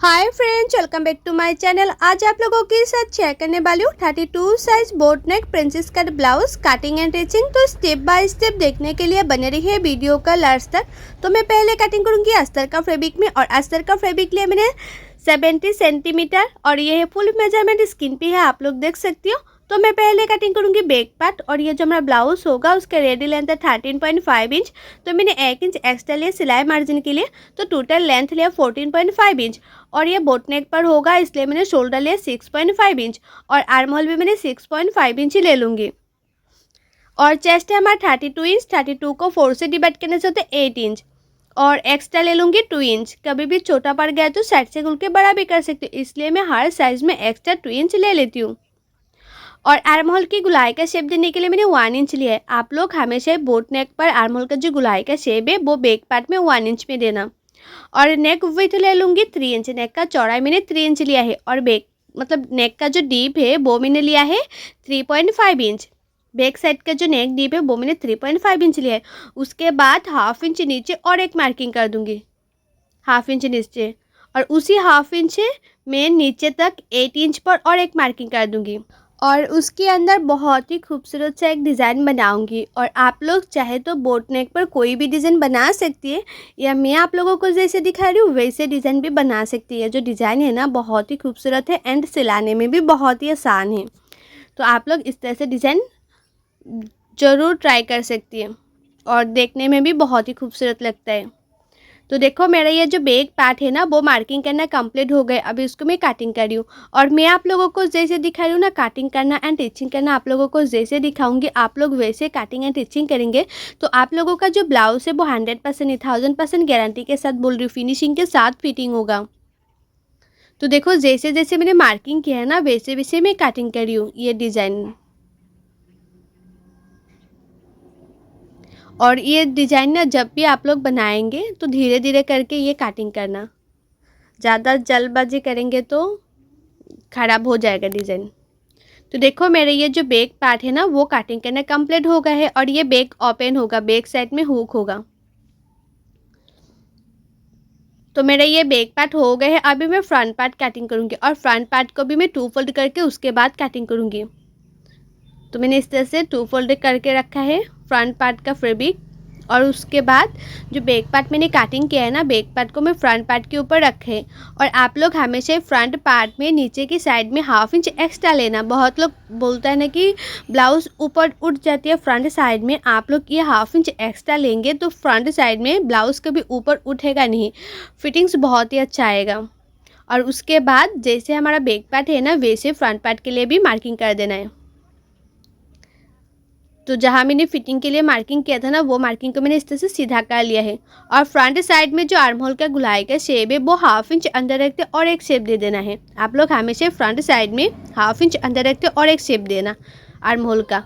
Hi friends, welcome back to my channel. आज आप लोगों के साथ शेयर करने वाली हूँ 32 size boat neck princess cut blouse cutting and teaching. तो स्टेप बाय स्टेप देखने के लिए बने रहिए वीडियो का लास्ट तक। तो मैं पहले कटिंग करूँगी अस्तर का फैब्रिक में, और अस्तर का फैब्रिक लिए मैंने 70 सेंटीमीटर और ये है फुल मेजरमेंट स्किन पे है, आप लोग देख सकती हो। तो मैं पहले कटिंग करूँगी बैक पार्ट, और ये जो हमारा ब्लाउज होगा उसके रेडी लेंथ है 13.5 इंच। तो मैंने 1 इंच एक्स्ट्रा लिया सिलाई मार्जिन के लिए, तो टोटल लेंथ लिया 14.5 इंच। और ये बोट नेक पर होगा इसलिए मैंने शोल्डर लिया 6.5 इंच, और आर्म होल भी मैंने 6.5 इंच ही ले लूँगी। और चेस्ट है हमारा 32 इंच, 32 को 4 से डिवाइड करने से होता है 8 इंच, और एक्स्ट्रा ले लूँगी 2 इंच। कभी भी छोटा पड़ गया तो साइड से खुल के बड़ा भी कर सकती हूँ, इसलिए मैं हर साइज़ में एक्स्ट्रा 2 इंच ले लेती हूँ। और आर्म होल की गुलाई का शेप देने के लिए मैंने 1 इंच लिया है। आप लोग हमेशा बोट नेक पर आर्म होल का जो गुलाई का शेप है वो बैक पार्ट में 1 इंच में देना। और नेक विड्थ ले लूँगी 3 इंच। नेक का चौड़ाई मैंने 3 इंच लिया है, और बैक मतलब नेक का जो डीप है वो मैंने लिया है 3.5 इंच। बैक साइड का जो नेक डीप है वो मैंने 3.5 इंच लिया है। उसके बाद हाफ इंच नीचे और एक मार्किंग कर दूँगी, हाफ इंच नीचे, और उसी हाफ इंच में नीचे तक 8 इंच पर और एक मार्किंग कर दूँगी। और उसके अंदर बहुत ही खूबसूरत सा एक डिज़ाइन बनाऊंगी। और आप लोग चाहे तो बोट नेक पर कोई भी डिज़ाइन बना सकती है, या मैं आप लोगों को जैसे दिखा रही हूँ वैसे डिज़ाइन भी बना सकती है। जो डिज़ाइन है ना बहुत ही खूबसूरत है एंड सिलाने में भी बहुत ही आसान है। तो आप लोग इस तरह से डिज़ाइन ज़रूर ट्राई कर सकती है, और देखने में भी बहुत ही खूबसूरत लगता है। तो देखो मेरा ये जो बैक पार्ट है ना वो मार्किंग करना कंप्लीट हो गए। अभी उसको मैं कटिंग कर रही हूँ, और मैं आप लोगों को जैसे दिखा रही हूँ ना कटिंग करना एंड टिचिंग करना, आप लोगों को जैसे दिखाऊंगी आप लोग वैसे कटिंग एंड टिचिंग करेंगे तो आप लोगों का जो ब्लाउज है वो 100% 1000% गारंटी के साथ बोल रही हूँ, फिनिशिंग के साथ फिटिंग होगा। तो देखो जैसे जैसे मैंने मार्किंग किया है ना वैसे वैसे मैं कटिंग कर रही हूँ ये डिज़ाइन। और ये डिज़ाइन ना जब भी आप लोग बनाएंगे तो धीरे धीरे करके ये कटिंग करना, ज़्यादा जल्दबाजी करेंगे तो ख़राब हो जाएगा डिज़ाइन। तो देखो मेरे ये जो बैक पार्ट है ना वो कटिंग करना कंप्लीट हो गया है, और ये बैक ओपन होगा, बैक साइड में हुक होगा। तो मेरा ये बैक पार्ट हो गए है। अभी मैं फ्रंट पार्ट कटिंग करूँगी, और फ्रंट पार्ट को भी मैं 2 फोल्ड करके उसके बाद कटिंग करूँगी। तो मैंने इस तरह से 2 फोल्ड करके रखा है फ्रंट पार्ट का फैब्रिक, और उसके बाद जो बैक पार्ट मैंने कटिंग किया है ना बैक पार्ट को मैं फ्रंट पार्ट के ऊपर रखे। और आप लोग हमेशा फ्रंट पार्ट में नीचे की साइड में हाफ इंच एक्स्ट्रा लेना। बहुत लोग बोलता है ना कि ब्लाउज ऊपर उठ जाती है फ्रंट साइड में, आप लोग ये हाफ इंच एक्स्ट्रा लेंगे तो फ्रंट साइड में ब्लाउज कभी ऊपर उठेगा नहीं, फिटिंग्स बहुत ही अच्छा आएगा। और उसके बाद जैसे हमारा बैक पार्ट है ना वैसे फ्रंट पार्ट के लिए भी मार्किंग कर देना है। तो जहाँ मैंने फिटिंग के लिए मार्किंग किया था ना वो मार्किंग को मैंने इस तरह से सीधा कर लिया है। और फ्रंट साइड में जो आर्म होल का गुलाई का शेप है वो हाफ इंच अंदर रखते और एक शेप दे देना है। आप लोग हमेशा फ्रंट साइड में हाफ इंच अंदर रखते और एक शेप देना आर्म होल का।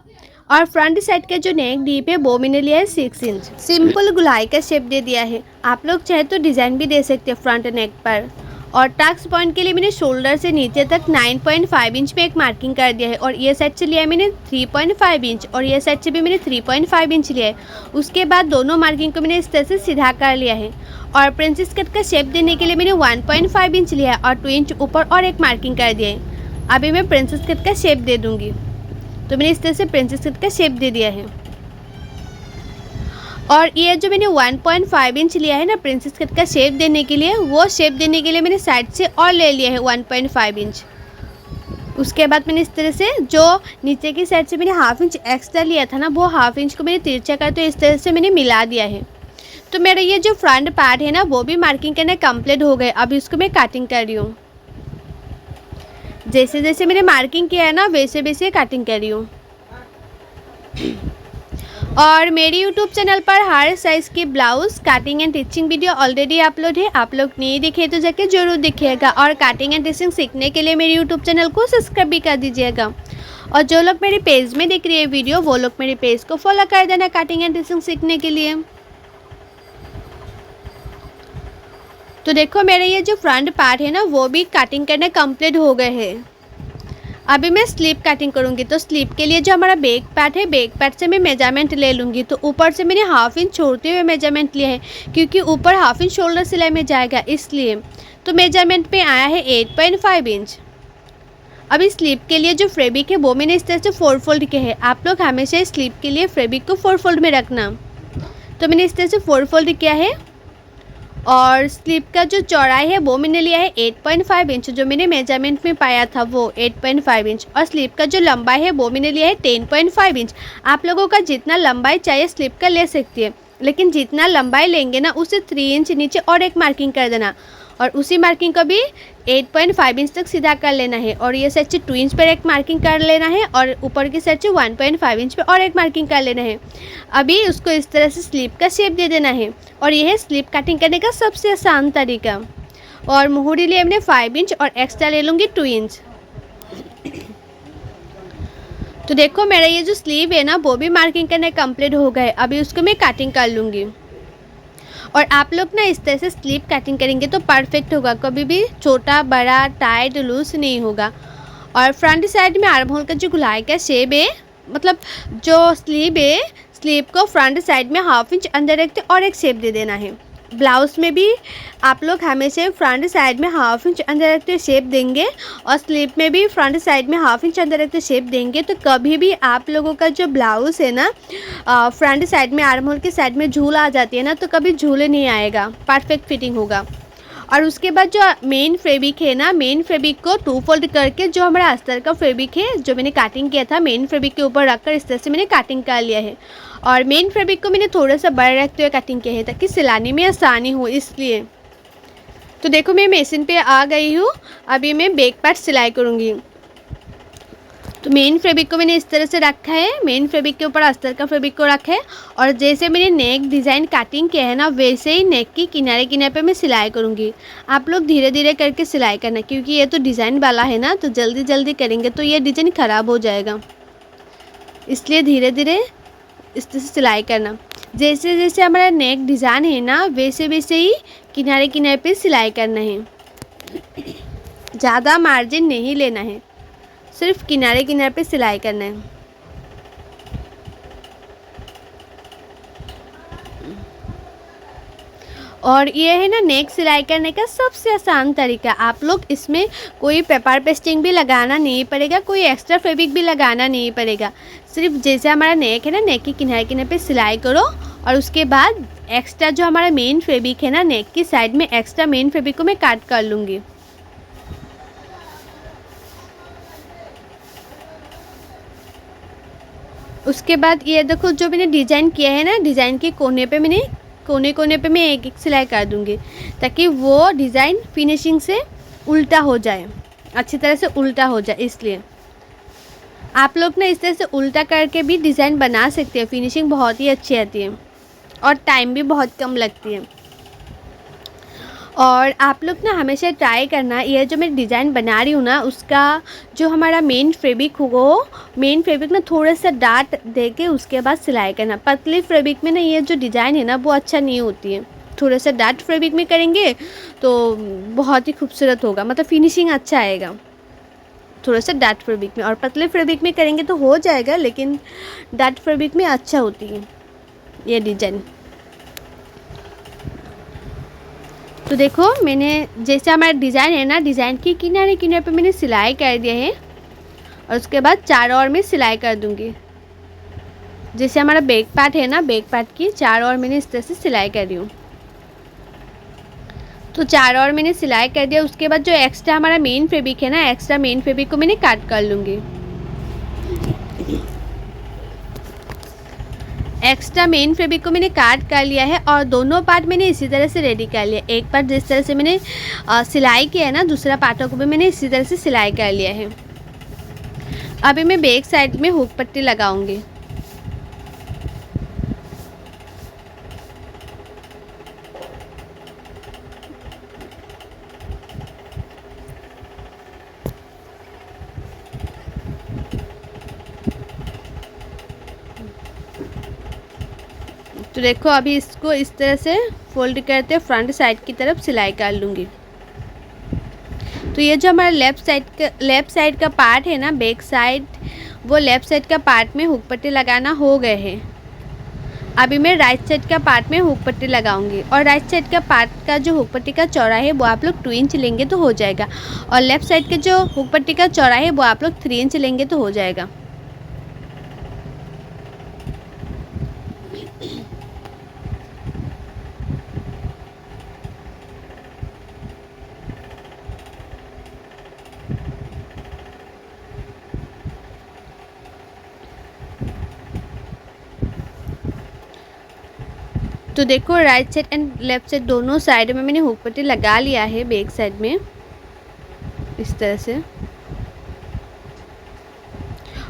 और फ्रंट साइड का जो नेक डीप है वो मैंने लिया है 6 इंच। सिंपल गुलाई का शेप दे दिया है। आप लोग चाहे तो डिज़ाइन भी दे सकते हैं फ्रंट नेक पर। और टक्स पॉइंट के लिए मैंने शोल्डर से नीचे तक 9.5 इंच में एक मार्किंग कर दिया है, और ये साइड से लिया है मैंने 3.5 इंच, और ये साइड से भी मैंने 3.5 इंच लिया है। उसके बाद दोनों मार्किंग को मैंने इस तरह से सीधा कर लिया है। और प्रिंसेस कट का शेप देने के लिए मैंने 1.5 इंच लिया है, और 2 इंच ऊपर और एक मार्किंग कर दिया है। अभी मैं प्रिंसेस कट का शेप दे दूँगी। तो मैंने इस तरह से प्रिंसेस कट का शेप दे दिया है। और ये जो मैंने 1.5 इंच लिया है ना प्रिंसेस कट का शेप देने के लिए, वो शेप देने के लिए मैंने साइड से और ले लिया है 1.5 इंच। उसके बाद मैंने इस तरह से जो नीचे की साइड से मैंने हाफ इंच एक्स्ट्रा लिया था ना वो हाफ इंच को मैंने तिरछा कर तो इस तरह से मैंने मिला दिया है। तो मेरा ये जो फ्रंट पार्ट है ना वो भी मार्किंग करना कंप्लीट हो गए। अभी इसको मैं कटिंग कर रही हूँ। जैसे जैसे मैंने मार्किंग किया है ना वैसे वैसे कटिंग कर रही हूँ। और मेरी YouTube चैनल पर हर साइज़ की blouse cutting and teaching video already upload है। आप लोग नहीं दिखे तो जाके ज़रूर देखिएगा, और कटिंग एंड टिचिंग सीखने के लिए मेरे YouTube चैनल को सब्सक्राइब भी कर दीजिएगा। और जो लोग मेरे पेज में देख रहे हैं वीडियो वो लोग मेरे पेज को फॉलो कर देना कटिंग एंड टिचिंग सीखने के लिए। तो देखो मेरे ये जो फ्रंट पार्ट है ना वो भी कटिंग करना कंप्लीट हो गए हैं। अभी मैं स्लीव कटिंग करूँगी। तो स्लीव के लिए जो हमारा बैक पार्ट है, बैक पार्ट से मैं मेजरमेंट ले लूँगी। तो ऊपर से मैंने हाफ इंच छोड़ते हुए मेजरमेंट लिया है, क्योंकि ऊपर हाफ इंच शोल्डर सिलाई में जाएगा इसलिए। तो मेजरमेंट पे आया है 8.5 इंच। अभी स्लीव के लिए जो फैब्रिक है वो मैंने इस तरह से 4 फोल्ड के है। आप लोग हमेशा स्लीव के लिए फैब्रिक को 4 फोल्ड में रखना। तो मैंने इस तरह से 4 फोल्ड किया है। और स्लीव का जो चौड़ाई है वो मैंने लिया है 8.5 इंच, जो मैंने मेजरमेंट में पाया था वो 8.5 इंच। और स्लीव का जो लंबाई है वो मैंने लिया है 10.5 इंच। आप लोगों का जितना लंबाई चाहिए स्लीव का ले सकती है, लेकिन जितना लंबाई लेंगे ना उससे 3 इंच नीचे और एक मार्किंग कर देना, और उसी मार्किंग को भी 8.5 इंच तक सीधा कर लेना है। और ये साइड से 2 इंच पर एक मार्किंग कर लेना है, और ऊपर की साइड से 1.5 इंच पे और एक मार्किंग कर लेना है। अभी उसको इस तरह से स्लीव का शेप दे देना है। और यह है स्लीव कटिंग करने का सबसे आसान तरीका। और मुहूरी लिए मैंने 5 इंच और एक्स्ट्रा ले लूँगी 2 इंच। तो देखो मेरा ये जो स्लीव है ना वो भी मार्किंग करने कंप्लीट हो गए। अभी उसको मैं कटिंग कर लूँगी। और आप लोग ना इस तरह से स्लीव कटिंग करेंगे तो परफेक्ट होगा, कभी भी छोटा बड़ा टाइट लूज नहीं होगा। और फ्रंट साइड में आर्म होल का जो गुलाई का शेप है, मतलब जो स्लीव है, स्लीव को फ्रंट साइड में हाफ इंच अंदर रखते और एक शेप दे देना है। ब्लाउज में भी आप लोग हमेशा फ्रंट साइड में हाफ इंच अंदर रखते शेप देंगे, और स्लीव में भी फ्रंट साइड में हाफ इंच अंदर रखते शेप देंगे। तो कभी भी आप लोगों का जो ब्लाउज है ना फ्रंट साइड में आर्म होल के साइड में झूल आ जाती है ना, तो कभी झूल नहीं आएगा, परफेक्ट फिटिंग होगा। और उसके बाद जो मेन फैब्रिक है ना, मेन फैब्रिक को 2 फोल्ड करके जो हमारा अस्तर का फैब्रिक है जो मैंने कटिंग किया था, मेन फैब्रिक के ऊपर रखकर इस तरह से मैंने कटिंग कर लिया है। और मेन फैब्रिक को मैंने थोड़ा सा बड़ा रखते हुए कटिंग किया है ताकि सिलाने में आसानी हो, इसलिए। तो देखो मैं मशीन पे आ गई हूँ। अभी मैं बैक पार्ट सिलाई करूँगी। तो मेन फैब्रिक को मैंने इस तरह से रखा है, मेन फैब्रिक के ऊपर अस्तर का फैब्रिक को रखा है। और जैसे मैंने नेक डिज़ाइन कटिंग किया है ना, वैसे ही नेक की किनारे किनारे पे मैं सिलाई करूँगी। आप लोग धीरे धीरे करके सिलाई करना, क्योंकि ये तो डिज़ाइन वाला है ना, तो जल्दी जल्दी करेंगे तो ये डिज़ाइन ख़राब हो जाएगा, इसलिए धीरे धीरे इस तरह से सिलाई करना। जैसे जैसे हमारा नेक डिज़ाइन है ना, वैसे वैसे ही किनारे किनारे पे सिलाई करना है। ज़्यादा मार्जिन नहीं लेना है, सिर्फ किनारे किनारे पे सिलाई करना है। और ये है ना नेक सिलाई करने का सबसे आसान तरीका। आप लोग इसमें कोई पेपर पेस्टिंग भी लगाना नहीं पड़ेगा, कोई एक्स्ट्रा फैब्रिक भी लगाना नहीं पड़ेगा। सिर्फ जैसे हमारा नेक है ना, नेक के किनारे किनारे पे सिलाई करो, और उसके बाद एक्स्ट्रा जो हमारा मेन फैब्रिक है ना, नेक की साइड में एक्स्ट्रा मेन फैब्रिक को मैं काट कर लूँगी। उसके बाद ये देखो जो मैंने डिज़ाइन किया है ना, डिज़ाइन के कोने पे मैंने कोने पे मैं एक एक सिलाई कर दूँगी, ताकि वो डिज़ाइन फिनिशिंग से उल्टा हो जाए, अच्छी तरह से उल्टा हो जाए। इसलिए आप लोग ना इस तरह से उल्टा करके भी डिज़ाइन बना सकते हैं, फिनिशिंग बहुत ही अच्छी आती है और टाइम भी बहुत कम लगती है। और आप लोग ना हमेशा ट्राई करना, ये जो मैं डिज़ाइन बना रही हूँ ना, उसका जो हमारा मेन फैब्रिक होगा, मेन फैब्रिक ना थोड़ा सा डार्क दे के उसके बाद सिलाई करना। पतली फैब्रिक में ना ये जो डिज़ाइन है ना वो अच्छा नहीं होती है। थोड़ा सा डार्क फैब्रिक में करेंगे तो बहुत ही खूबसूरत होगा, मतलब फिनिशिंग अच्छा आएगा। थोड़ा सा डार्क फैब्रिक में, और पतले फैब्रिक में करेंगे तो हो जाएगा, लेकिन डार्क फैब्रिक में अच्छा होती है ये डिज़ाइन। तो देखो मैंने जैसे हमारा डिज़ाइन है ना, डिज़ाइन की किनारे किनारे पे मैंने सिलाई कर दिया है, और उसके बाद चारों ओर में सिलाई कर दूंगी। जैसे हमारा बैक पार्ट है ना, बैक पार्ट की चारों ओर मैंने इस तरह से सिलाई कर रही हूँ। तो चारों ओर मैंने सिलाई कर दिया। उसके बाद जो एक्स्ट्रा हमारा मेन फैब्रिक है ना, एक्स्ट्रा मेन फैब्रिक को मैंने काट कर लूँगी। एक्स्ट्रा मेन फैब्रिक को मैंने काट कर लिया है, और दोनों पार्ट मैंने इसी तरह से रेडी कर लिया। एक पार्ट जिस तरह से मैंने सिलाई किया है ना, दूसरा पार्टों को भी मैंने इसी तरह से सिलाई कर लिया है। अभी मैं बैक साइड में हुक पट्टी लगाऊंगी। तो देखो अभी इसको इस तरह से फोल्ड करते फ्रंट साइड की तरफ सिलाई कर लूँगी। तो ये जो हमारा लेफ़्ट साइड का पार्ट है ना, बैक साइड, वो लेफ़्ट साइड का पार्ट में हुक पट्टी लगाना हो गए हैं। अभी मैं राइट साइड का पार्ट में हुक पट्टी लगाऊंगी, और राइट साइड का पार्ट का जो हुक पट्टी का चौड़ा है वो आप लोग 2 इंच लेंगे तो हो जाएगा, और लेफ़्ट साइड के जो हुक पट्टी का चौड़ा है वो आप लोग 3 इंच लेंगे तो हो जाएगा। तो देखो right side and left side दोनों साइड में मैंने हुक पट्टी लगा लिया है बैक साइड में, इस तरह से।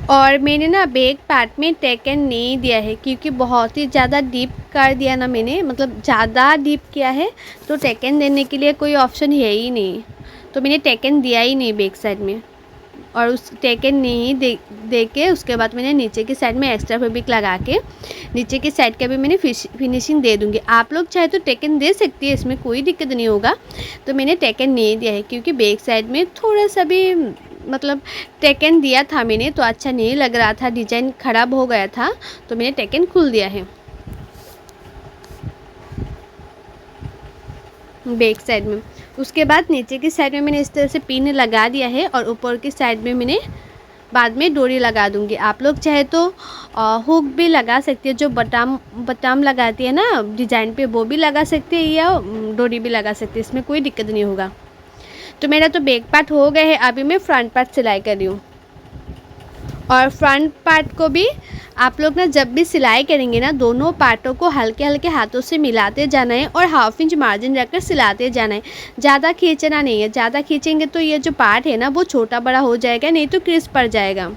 और मैंने ना बैक पार्ट में टेकन नहीं दिया है, क्योंकि बहुत ही ज़्यादा डीप कर दिया ना मैंने, मतलब ज़्यादा डीप किया है, तो टेकन देने के लिए कोई ऑप्शन है ही नहीं, तो मैंने टेकन दिया ही नहीं बैक साइड में। और उस टेकन नहीं दे के उसके बाद मैंने नीचे की साइड में एक्स्ट्रा फैब्रिक लगा के नीचे की साइड का भी मैंने फिनिशिंग दे दूँगी। आप लोग चाहे तो टेकन दे सकती है, इसमें कोई दिक्कत नहीं होगा। तो मैंने टेकन नहीं दिया है, क्योंकि बैक साइड में थोड़ा सा भी मतलब टेकन दिया था मैंने तो अच्छा नहीं लग रहा था, डिज़ाइन ख़राब हो गया था, तो मैंने टेकन खुल दिया है बैक साइड में। उसके बाद नीचे की साइड में मैंने इस तरह से पिन लगा दिया है, और ऊपर की साइड में मैंने बाद में डोरी लगा दूंगी। आप लोग चाहे तो हुक भी लगा सकती है, जो बटाम लगाती है ना डिज़ाइन पे, वो भी लगा सकती है, या डोरी भी लगा सकती है, इसमें कोई दिक्कत नहीं होगा। तो मेरा तो बैक पार्ट हो गया है, अभी मैं फ्रंट पार्ट सिलाई कर रही हूँ। और फ्रंट पार्ट को भी आप लोग ना जब भी सिलाई करेंगे ना, दोनों पार्टों को हल्के हल्के हाथों से मिलाते जाना है, और 1/2 इंच मार्जिन रखकर सिलाते जाना है। ज़्यादा खींचना नहीं है, ज़्यादा खींचेंगे तो ये जो पार्ट है ना वो छोटा बड़ा हो जाएगा, नहीं तो क्रिस्प पड़ जाएगा।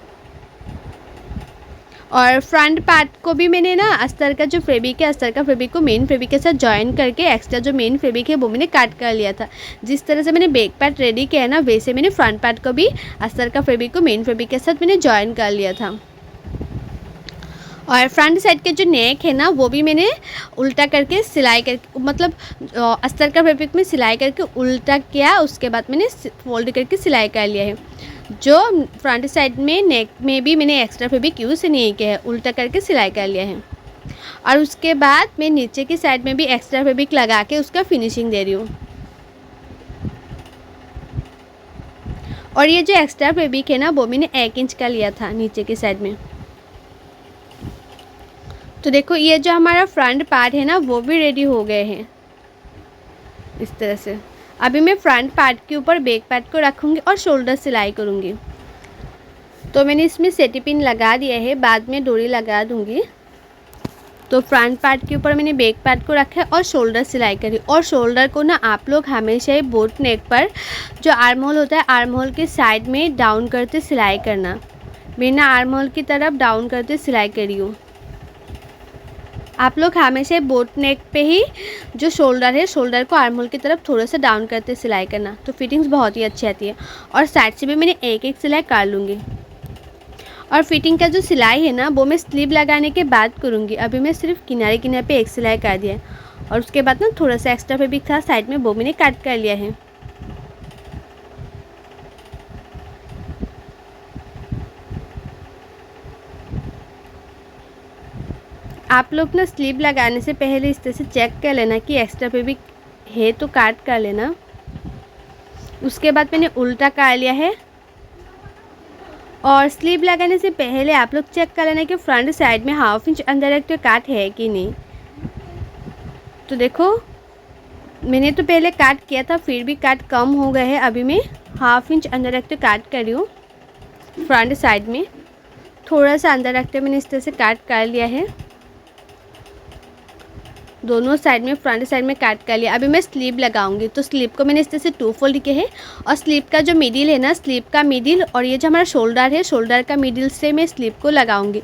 और फ्रंट पार्ट को भी मैंने ना अस्तर का जो फैब्रिक है, अस्तर का फैब्रिक को मेन फैब्रिक के साथ जॉइन करके एक्स्ट्रा जो मेन फैब्रिक है वो मैंने काट कर लिया था। जिस तरह से मैंने बैक पार्ट रेडी किया है ना, वैसे मैंने फ्रंट पार्ट को भी अस्तर का फैब्रिक को मेन फैब्रिक के साथ मैंने जॉइन कर लिया था। और फ्रंट साइड के जो नेक है ना, वो भी मैंने उल्टा करके सिलाई करके, मतलब अस्तर का फैब्रिक में सिलाई करके उल्टा किया, उसके बाद मैंने फोल्ड करके सिलाई कर लिया है। जो फ्रंट साइड में नेक में भी मैंने एक्स्ट्रा फैब्रिक यूज़ नहीं किया है, उल्टा करके सिलाई कर लिया है। और उसके बाद मैं नीचे की साइड में भी एक्स्ट्रा फैब्रिक लगा के उसका फिनिशिंग दे रही हूँ। और ये जो एक्स्ट्रा फैब्रिक है ना, वो मैंने 1 इंच का लिया था नीचे की साइड में। तो देखो ये जो हमारा फ्रंट पार्ट है ना, वो भी रेडी हो गए हैं इस तरह से। अभी मैं फ्रंट पार्ट के ऊपर बैक पार्ट को रखूँगी और शोल्डर सिलाई करूँगी। तो मैंने इसमें सेटी पिन लगा दिया है, बाद में डोरी लगा दूँगी। तो फ्रंट पार्ट के ऊपर मैंने बैक पार्ट को रखा है और शोल्डर सिलाई करी। और शोल्डर को ना आप लोग हमेशा ही बोट नेक पर जो आर्म होल होता है, आर्म होल के साइड में डाउन करते सिलाई करना। मैं ना आर्म होल की तरफ डाउन करते सिलाई करी हूँ। आप लोग हमेशा बोट नेक पे ही जो शोल्डर है, शोल्डर को आर्म होल की तरफ थोड़ा सा डाउन करते सिलाई करना, तो फिटिंग्स बहुत ही अच्छी आती है। और साइड से भी मैंने एक एक सिलाई कर लूँगी। और फिटिंग का जो सिलाई है ना, वो मैं स्लीव लगाने के बाद करूँगी। अभी मैं सिर्फ किनारे किनारे पे एक सिलाई कर दिया है, और उसके बाद ना थोड़ा सा एक्स्ट्रा फैब्रिक था साइड में, वो मैंने कट कर लिया है। आप लोग ना स्लीव लगाने से पहले इस तरह से चेक कर लेना कि एक्स्ट्रा फैब्रिक है तो काट कर लेना। उसके बाद मैंने उल्टा कर लिया है। और स्लीव लगाने से पहले आप लोग चेक कर लेना कि फ्रंट साइड में 1/2 इंच अंदर रखते काट है कि नहीं। तो देखो मैंने तो पहले काट किया था, फिर भी काट कम हो गए हैं। अभी मैं 1/2 इंच अंदर रखते काट कर रही हूँ। फ्रंट साइड में थोड़ा सा अंदर रखते मैंने इस तरह से काट कर लिया है। दोनों साइड में फ्रंट साइड में काट कर लिया। अभी मैं स्लीव लगाऊंगी। तो स्लीव को मैंने इस तरह से 2 फोल्ड किए हैं। और स्लीव का जो मिडिल है ना, स्लीव का मिडिल और ये जो हमारा शोल्डर है, शोल्डर का मिडिल से मैं स्लीव को लगाऊंगी।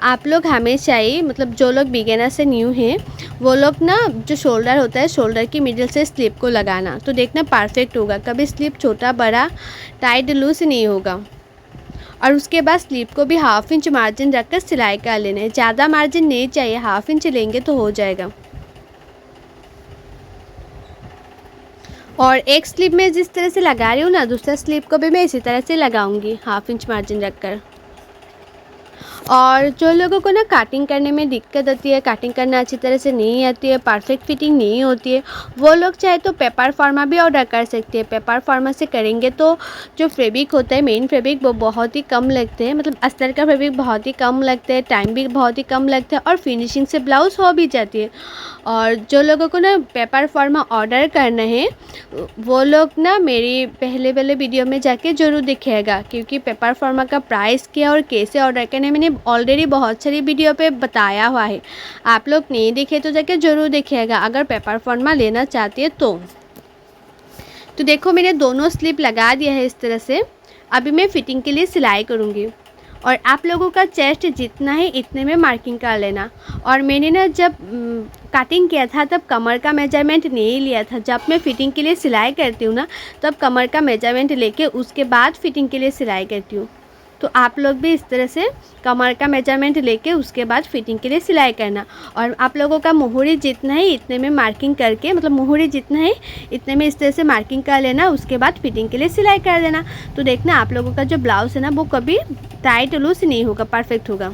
आप लोग हमेशा ही, मतलब जो लोग बिगिनर से न्यू हैं, वो लोग ना जो शोल्डर होता है, शोल्डर की मिडिल से स्लीव को लगाना, तो देखना परफेक्ट होगा। कभी स्लीव छोटा बड़ा टाइट लूज नहीं होगा। और उसके बाद स्लीव को भी 1/2 इंच मार्जिन रखकर सिलाई कर लेना है। ज़्यादा मार्जिन नहीं चाहिए, 1/2 इंच लेंगे तो हो जाएगा। और एक स्लीव में जिस तरह से लगा रही हूँ ना, दूसरा स्लीव को भी मैं इसी तरह से लगाऊंगी, 1/2 इंच मार्जिन रखकर। और जो लोगों को ना कटिंग करने में दिक्कत होती है, कटिंग करना अच्छी तरह से नहीं आती है, परफेक्ट फिटिंग नहीं होती है, वो लोग चाहे तो पेपर फार्मा भी ऑर्डर कर सकते हैं। पेपर फार्मा से करेंगे तो जो फैब्रिक होता है, मेन फैब्रिक, वो बहुत ही कम लगते हैं, मतलब अस्तर का फैब्रिक बहुत ही कम लगता है, टाइम भी बहुत ही कम लगता है और फिनिशिंग से ब्लाउज़ हो भी जाती है। और जो लोगों को ना पेपर फार्मा ऑर्डर करना है, वो लोग ना मेरी पहले वाले वीडियो में जाके ज़रूर देखिएगा, क्योंकि पेपर फार्मा का प्राइस क्या और कैसे ऑर्डर करना मैंने ऑलरेडी बहुत सारी वीडियो पे बताया हुआ है। आप लोग नहीं देखे तो जाके ज़रूर देखिएगा अगर पेपर फार्मा लेना चाहते हैं तो देखो मैंने दोनों स्लिप लगा दिया है इस तरह से। अभी मैं फिटिंग के लिए सिलाई करूँगी और आप लोगों का चेस्ट जितना है इतने में मार्किंग कर लेना। और मैंने ना जब कटिंग किया था तब कमर का मेजरमेंट नहीं लिया था। जब मैं फ़िटिंग के लिए सिलाई करती हूँ ना, तब कमर का मेजरमेंट लेके उसके बाद फ़िटिंग के लिए सिलाई करती हूँ। तो आप लोग भी इस तरह से कमर का मेजरमेंट लेके उसके बाद फ़िटिंग के लिए सिलाई करना। और आप लोगों का मोहरी जितना है इतने में मार्किंग करके, मतलब मोहरी जितना है इतने में इस तरह से मार्किंग कर लेना, उसके बाद फ़िटिंग के लिए सिलाई कर देना। तो देखना आप लोगों का जो ब्लाउज़ है ना वो कभी टाइट लूज नहीं होगा, परफेक्ट होगा।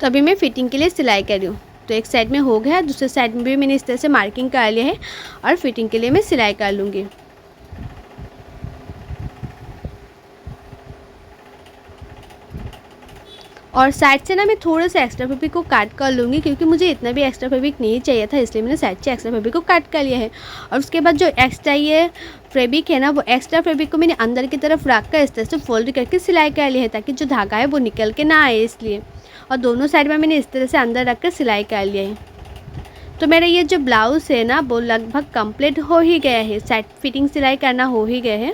तो अभी मैं फ़िटिंग के लिए सिलाई कर रही हूँ। तो एक साइड में हो गया, दूसरे साइड में भी मैंने इस तरह से मार्किंग कर लिया है और फ़िटिंग के लिए मैं सिलाई कर लूँगी। और साइड से ना मैं थोड़ा सा एक्स्ट्रा फैब्रिक को काट कर लूँगी, क्योंकि मुझे इतना भी एक्स्ट्रा फैब्रिक नहीं चाहिए था, इसलिए मैंने साइड से एक्स्ट्रा फैब्रिक को काट कर लिया है। और उसके बाद जो एक्स्ट्रा ये फैब्रिक है ना, वो एक्स्ट्रा फैब्रिक को मैंने अंदर की तरफ रख कर इस तरह से फोल्ड करके सिलाई कर लिया है, ताकि जो धागा है वो निकल के ना आए इसलिए। और दोनों साइड में मैंने इस तरह से अंदर रख कर सिलाई कर लिया है। तो मेरा ये जो ब्लाउज़ है ना वो लगभग कंप्लीट हो ही गया है, साइड फिटिंग सिलाई करना हो ही गया है।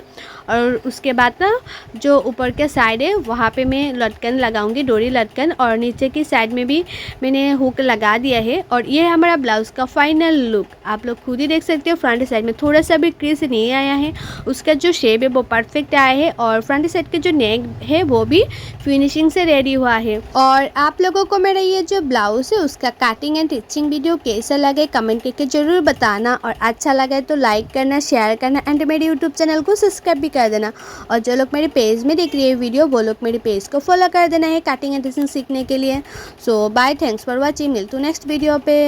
और उसके बाद ना जो ऊपर के साइड है वहाँ पे मैं लटकन लगाऊंगी, डोरी लटकन, और नीचे की साइड में भी मैंने हुक लगा दिया है। और ये है हमारा ब्लाउज़ का फाइनल लुक, आप लोग खुद ही देख सकते हो। फ्रंट साइड में थोड़ा सा भी क्रीज नहीं आया है, उसका जो शेप है वो परफेक्ट आया है। और फ्रंट साइड का जो नेक है वो भी फिनिशिंग से रेडी हुआ है। और आप लोगों को मेरा ये जो ब्लाउज़ है उसका कटिंग एंड स्टिचिंग वीडियो कैसा लगे कमेंट करके ज़रूर बताना। और अच्छा लगे तो लाइक करना, शेयर करना एंड मेरे यूट्यूब चैनल को सब्सक्राइब भी कर देना। और जो लोग मेरे पेज में देख रही है वीडियो, वो लोग मेरे पेज को फॉलो कर देना है कटिंग एंड स्टिचिंग सीखने के लिए। सो बाय, थैंक्स फॉर वॉचिंग, मिलते हैं नेक्स्ट वीडियो पे।